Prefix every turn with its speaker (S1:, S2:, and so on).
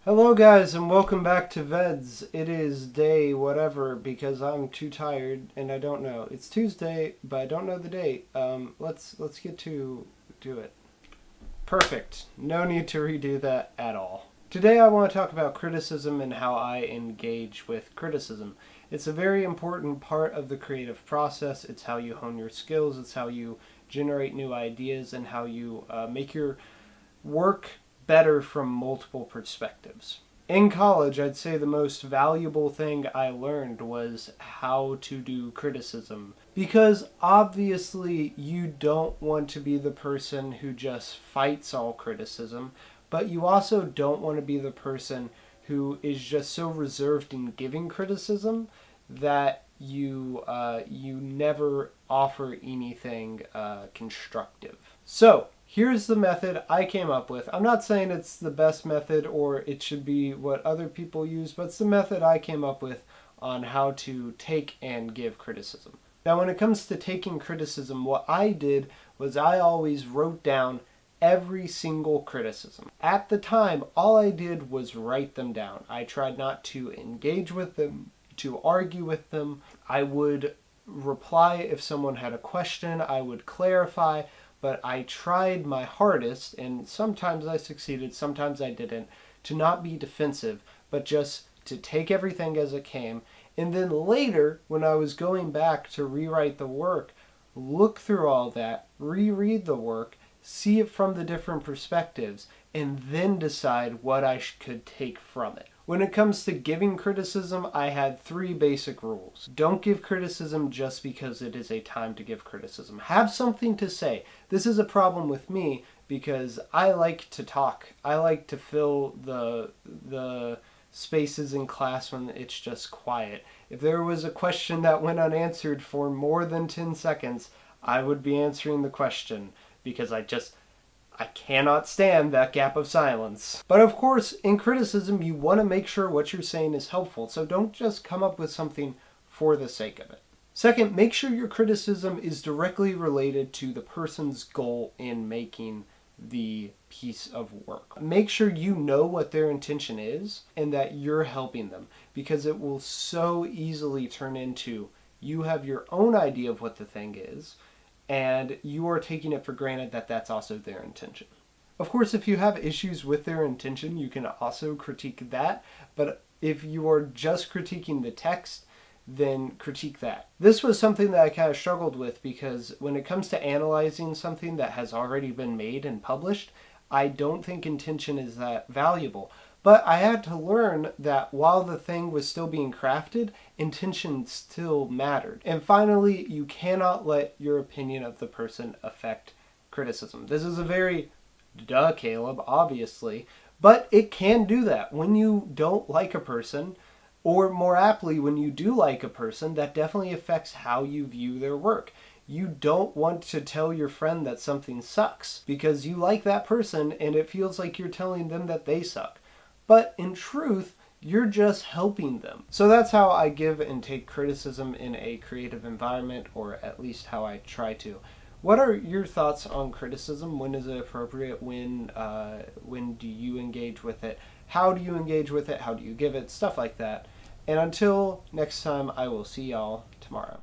S1: Hello guys and welcome back to VEDS. It is day whatever because I'm too tired and I don't know. It's Tuesday, but I don't know the date. Let's get to do it. Perfect. No need to redo that at all. Today I want to talk about criticism and how I engage with criticism. It's a very important part of the creative process. It's how you hone your skills. It's how you generate new ideas and how you make your work better from multiple perspectives. In college, I'd say the most valuable thing I learned was how to do criticism. Because obviously, you don't want to be the person who just fights all criticism, but you also don't want to be the person who is just so reserved in giving criticism that you never offer anything constructive. So, here's the method I came up with. I'm not saying it's the best method or it should be what other people use, but it's the method I came up with on how to take and give criticism. Now, when it comes to taking criticism, what I did was I always wrote down every single criticism. At the time, all I did was write them down. I tried not to engage with them, to argue with them. I would reply if someone had a question. I would clarify. But I tried my hardest, and sometimes I succeeded, sometimes I didn't, to not be defensive, but just to take everything as it came. And then later, when I was going back to rewrite the work, look through all that, reread the work, see it from the different perspectives, and then decide what I could take from it. When it comes to giving criticism, I had 3 basic rules. Don't give criticism just because it is a time to give criticism. Have something to say. This is a problem with me because I like to talk. I like to fill the spaces in class when it's just quiet. If there was a question that went unanswered for more than 10 seconds, I would be answering the question because I cannot stand that gap of silence. But of course, in criticism, you want to make sure what you're saying is helpful, so don't just come up with something for the sake of it. Second, make sure your criticism is directly related to the person's goal in making the piece of work. Make sure you know what their intention is and that you're helping them, because it will so easily turn into you have your own idea of what the thing is, and you are taking it for granted that that's also their intention. Of course, if you have issues with their intention, you can also critique that, but if you are just critiquing the text, then critique that. This was something that I kind of struggled with because when it comes to analyzing something that has already been made and published, I don't think intention is that valuable. But I had to learn that while the thing was still being crafted, intention still mattered. And finally, you cannot let your opinion of the person affect criticism. This is a very duh, Caleb, obviously, but it can do that. When you don't like a person, or more aptly, when you do like a person, that definitely affects how you view their work. You don't want to tell your friend that something sucks because you like that person and it feels like you're telling them that they suck. But in truth, you're just helping them. So that's how I give and take criticism in a creative environment, or at least how I try to. What are your thoughts on criticism? When is it appropriate? When do you engage with it? How do you engage with it? How do you give it? Stuff like that. And until next time, I will see y'all tomorrow.